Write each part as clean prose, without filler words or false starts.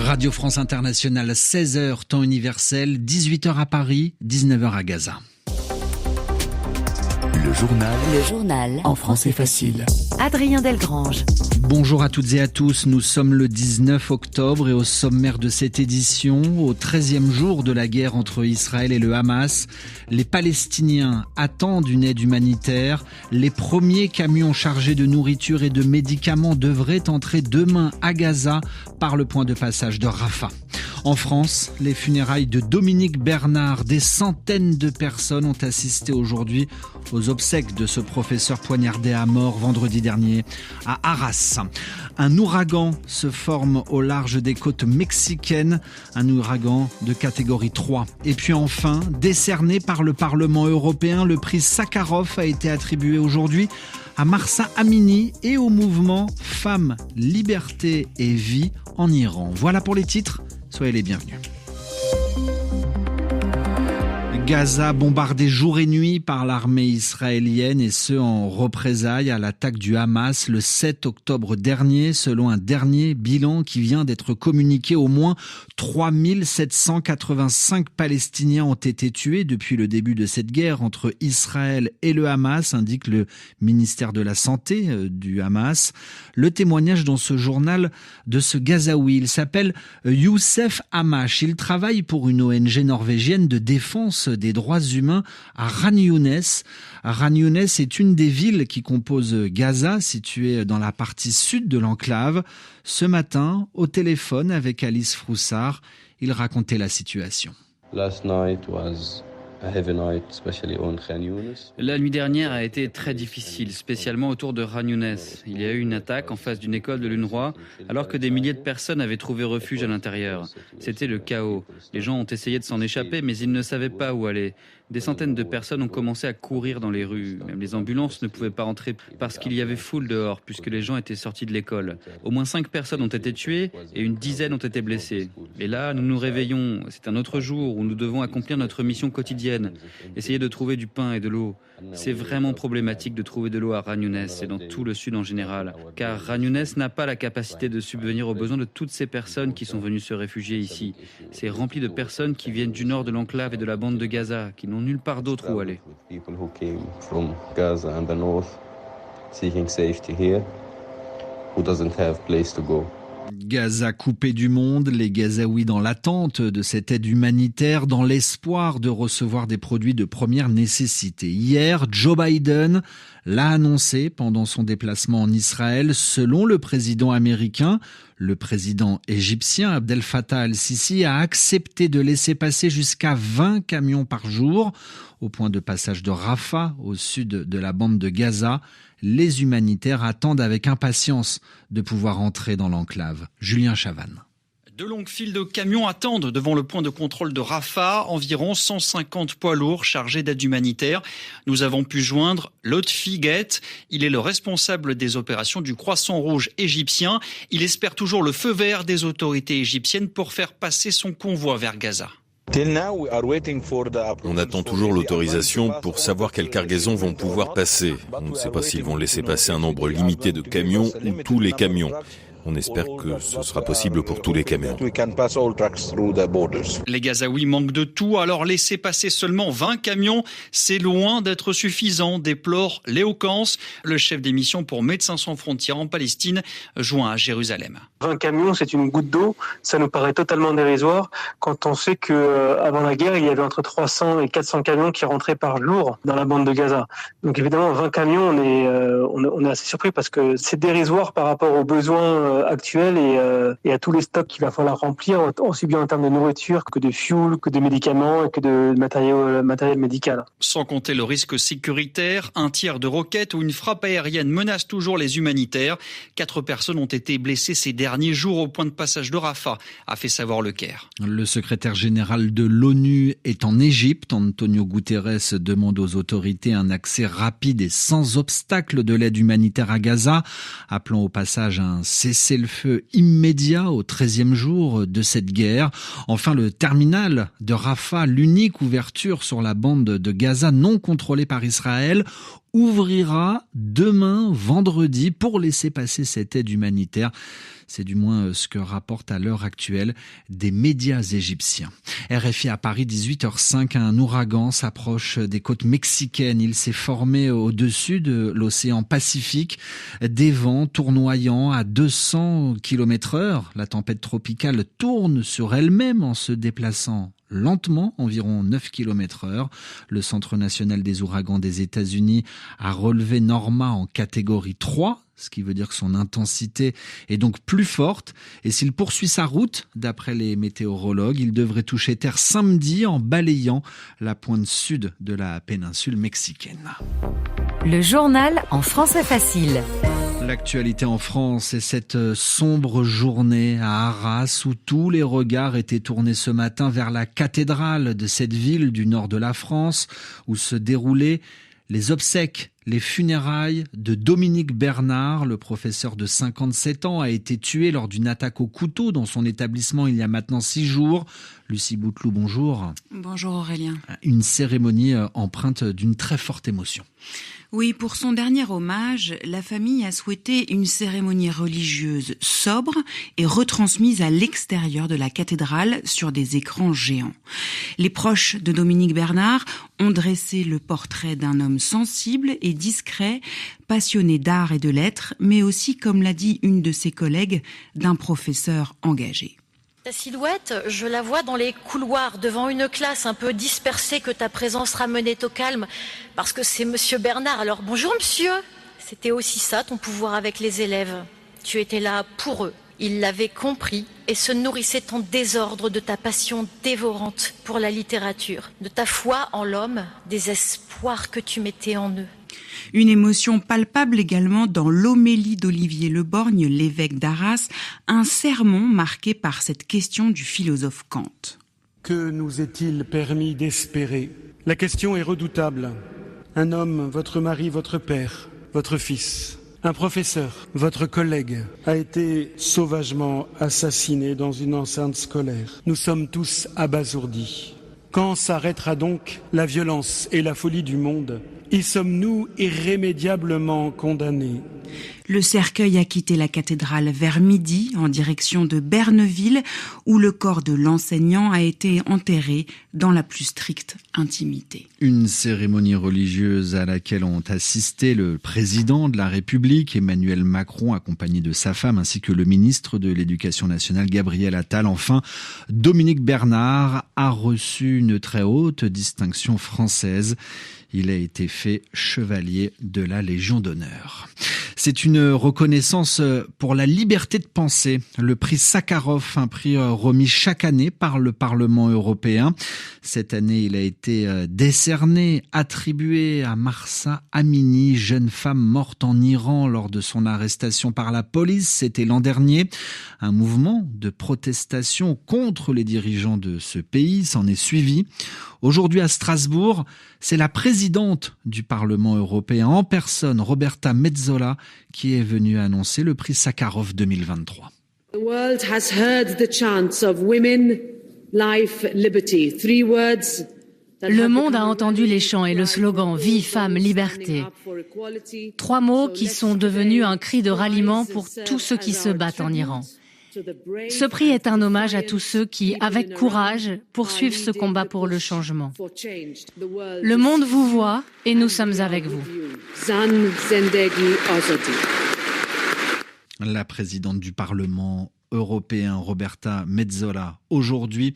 Radio France Internationale, 16h, temps universel, 18h à Paris, 19h à Gaza. Le journal en français facile. Adrien Delgrange. Bonjour à toutes et à tous, nous sommes le 19 octobre et au sommaire de cette édition, au 13e jour de la guerre entre Israël et le Hamas, les Palestiniens attendent une aide humanitaire. Les premiers camions chargés de nourriture et de médicaments devraient entrer demain à Gaza par le point de passage de Rafah. En France, les funérailles de Dominique Bernard, des centaines de personnes ont assisté aujourd'hui aux obsèques de ce professeur poignardé à mort vendredi dernier à Arras. Un ouragan se forme au large des côtes mexicaines, un ouragan de catégorie 3. Et puis enfin, décerné par le Parlement européen, le prix Sakharov a été attribué aujourd'hui à Mahsa Amini et au mouvement Femmes, Liberté et Vie en Iran. Voilà pour les titres. Soyez les bienvenus. Gaza bombardé jour et nuit par l'armée israélienne et ce en représailles à l'attaque du Hamas le 7 octobre dernier. Selon un dernier bilan qui vient d'être communiqué, au moins 3785 Palestiniens ont été tués depuis le début de cette guerre entre Israël et le Hamas, indique le ministère de la Santé du Hamas. Le témoignage dans ce journal de ce Gazaoui, il s'appelle Youssef Hamash. Il travaille pour une ONG norvégienne de défense des droits humains à Khan Younes. Khan Younes est une des villes qui composent Gaza, située dans la partie sud de l'enclave. Ce matin, au téléphone avec Alice Froussard, il racontait la situation. La nuit dernière a été très difficile, spécialement autour de Khan Younes. Il y a eu une attaque en face d'une école de l'UNRWA, alors que des milliers de personnes avaient trouvé refuge à l'intérieur. C'était le chaos. Les gens ont essayé de s'en échapper, mais ils ne savaient pas où aller. Des centaines de personnes ont commencé à courir dans les rues. Même les ambulances ne pouvaient pas entrer parce qu'il y avait foule dehors, puisque les gens étaient sortis de l'école. Au moins 5 personnes ont été tuées et une dizaine ont été blessées. Et là, nous nous réveillons. C'est un autre jour où nous devons accomplir notre mission quotidienne. Essayer de trouver du pain et de l'eau. C'est vraiment problématique de trouver de l'eau à Khan Younes et dans tout le sud en général. Car Khan Younes n'a pas la capacité de subvenir aux besoins de toutes ces personnes qui sont venues se réfugier ici. C'est rempli de personnes qui viennent du nord de l'enclave et de la bande de Gaza, qui n'ont nulle part d'autre où aller. Gaza coupé du monde, les Gazaouis dans l'attente de cette aide humanitaire, dans l'espoir de recevoir des produits de première nécessité. Hier, Joe Biden l'a annoncé pendant son déplacement en Israël. Selon le président américain, le président égyptien Abdel Fattah al-Sisi a accepté de laisser passer jusqu'à 20 camions par jour au point de passage de Rafah, au sud de la bande de Gaza. Les humanitaires attendent avec impatience de pouvoir entrer dans l'enclave. Julien Chavannes. De longues files de camions attendent devant le point de contrôle de Rafah, environ 150 poids lourds chargés d'aide humanitaire. Nous avons pu joindre Lotfi Guet. Il est le responsable des opérations du Croissant Rouge égyptien. Il espère toujours le feu vert des autorités égyptiennes pour faire passer son convoi vers Gaza. On attend toujours l'autorisation pour savoir quelles cargaisons vont pouvoir passer. On ne sait pas s'ils vont laisser passer un nombre limité de camions ou tous les camions. On espère que ce sera possible pour tous les camions. Les Gazaouis manquent de tout, alors laisser passer seulement 20 camions, c'est loin d'être suffisant, déplore Léo Kans, le chef des missions pour Médecins sans frontières en Palestine, joint à Jérusalem. 20 camions, c'est une goutte d'eau, ça nous paraît totalement dérisoire quand on sait qu'avant la guerre, il y avait entre 300 et 400 camions qui rentraient par jour dans la bande de Gaza. Donc évidemment, 20 camions, on est assez surpris parce que c'est dérisoire par rapport aux besoins actuels et à tous les stocks qu'il va falloir remplir, aussi bien en termes de nourriture que de fuel, que de médicaments et que de matériel médical. Sans compter le risque sécuritaire, un tir de roquette ou une frappe aérienne menace toujours les humanitaires. 4 personnes ont été blessées ces derniers jours au point de passage de Rafah, a fait savoir le Caire. Le secrétaire général de l'ONU est en Égypte. Antonio Guterres demande aux autorités un accès rapide et sans obstacle de l'aide humanitaire à Gaza, appelant au passage à un cessez-le-feu immédiat au 13e jour de cette guerre. Enfin, le terminal de Rafah, l'unique ouverture sur la bande de Gaza non contrôlée par Israël, ouvrira demain, vendredi, pour laisser passer cette aide humanitaire. C'est du moins ce que rapportent à l'heure actuelle des médias égyptiens. RFI à Paris, 18h05, un ouragan s'approche des côtes mexicaines. Il s'est formé au-dessus de l'océan Pacifique. Des vents tournoyants à 200 km/h. La tempête tropicale tourne sur elle-même en se déplaçant lentement, environ 9 km/h. Le Centre national des ouragans des États-Unis a relevé Norma en catégorie 3, ce qui veut dire que son intensité est donc plus forte. Et s'il poursuit sa route, d'après les météorologues, il devrait toucher terre samedi en balayant la pointe sud de la péninsule mexicaine. Le journal en français facile. L'actualité en France est cette sombre journée à Arras où tous les regards étaient tournés ce matin vers la cathédrale de cette ville du nord de la France où se déroulaient les obsèques, les funérailles de Dominique Bernard. Le professeur de 57 ans a été tué lors d'une attaque au couteau dans son établissement il y a maintenant 6 jours. Lucie Bouteloup, bonjour. Bonjour Aurélien. Une cérémonie empreinte d'une très forte émotion. Oui, pour son dernier hommage, la famille a souhaité une cérémonie religieuse sobre et retransmise à l'extérieur de la cathédrale sur des écrans géants. Les proches de Dominique Bernard ont dressé le portrait d'un homme sensible et discret, passionné d'art et de lettres, mais aussi, comme l'a dit une de ses collègues, d'un professeur engagé. Ta silhouette, je la vois dans les couloirs, devant une classe un peu dispersée que ta présence ramenait au calme, parce que c'est Monsieur Bernard. Alors bonjour monsieur, c'était aussi ça ton pouvoir avec les élèves. Tu étais là pour eux, ils l'avaient compris et se nourrissaient en désordre de ta passion dévorante pour la littérature, de ta foi en l'homme, des espoirs que tu mettais en eux. Une émotion palpable également dans l'homélie d'Olivier Le Borgne, l'évêque d'Arras, un sermon marqué par cette question du philosophe Kant. Que nous est-il permis d'espérer ? La question est redoutable. Un homme, votre mari, votre père, votre fils, un professeur, votre collègue, a été sauvagement assassiné dans une enceinte scolaire. Nous sommes tous abasourdis. Quand s'arrêtera donc la violence et la folie du monde ? Y sommes-nous irrémédiablement condamnés ? Le cercueil a quitté la cathédrale vers midi en direction de Berneville où le corps de l'enseignant a été enterré dans la plus stricte intimité. Une cérémonie religieuse à laquelle ont assisté le président de la République, Emmanuel Macron, accompagné de sa femme, ainsi que le ministre de l'Éducation nationale, Gabriel Attal. Enfin, Dominique Bernard a reçu une très haute distinction française. Il a été fait chevalier de la Légion d'honneur. C'est une reconnaissance pour la liberté de penser. Le prix Sakharov, un prix remis chaque année par le Parlement européen. Cette année, il a été décerné, attribué à Mahsa Amini, jeune femme morte en Iran lors de son arrestation par la police. C'était l'an dernier. Un mouvement de protestation contre les dirigeants de ce pays s'en est suivi. Aujourd'hui à Strasbourg, c'est la présidente du Parlement européen en personne, Roberta Metsola, qui est venue annoncer le prix Sakharov 2023. The world has heard the chants of women, life, liberty. 3 words. Le monde a entendu les chants et le slogan « Vie, femme, liberté ». 3 mots qui sont devenus un cri de ralliement pour tous ceux qui se battent en Iran. Ce prix est un hommage à tous ceux qui, avec courage, poursuivent ce combat pour le changement. Le monde vous voit et nous sommes avec vous. La présidente du Parlement européen, Roberta Metsola, aujourd'hui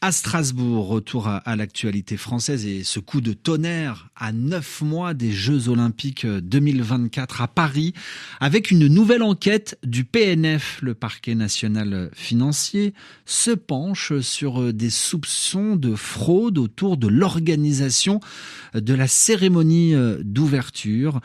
à Strasbourg. Retour à l'actualité française et ce coup de tonnerre à 9 mois des Jeux Olympiques 2024 à Paris, avec une nouvelle enquête du PNF. Le parquet national financier se penche sur des soupçons de fraude autour de l'organisation de la cérémonie d'ouverture,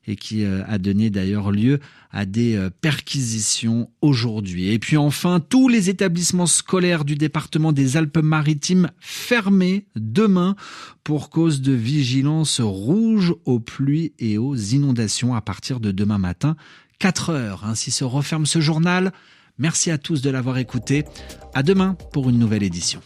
et qui a donné d'ailleurs lieu à des perquisitions aujourd'hui. Et puis enfin, tous les établissements scolaires du département des Alpes-Maritimes fermés demain pour cause de vigilance rouge aux pluies et aux inondations à partir de demain matin, 4 heures. Ainsi se referme ce journal. Merci à tous de l'avoir écouté. À demain pour une nouvelle édition.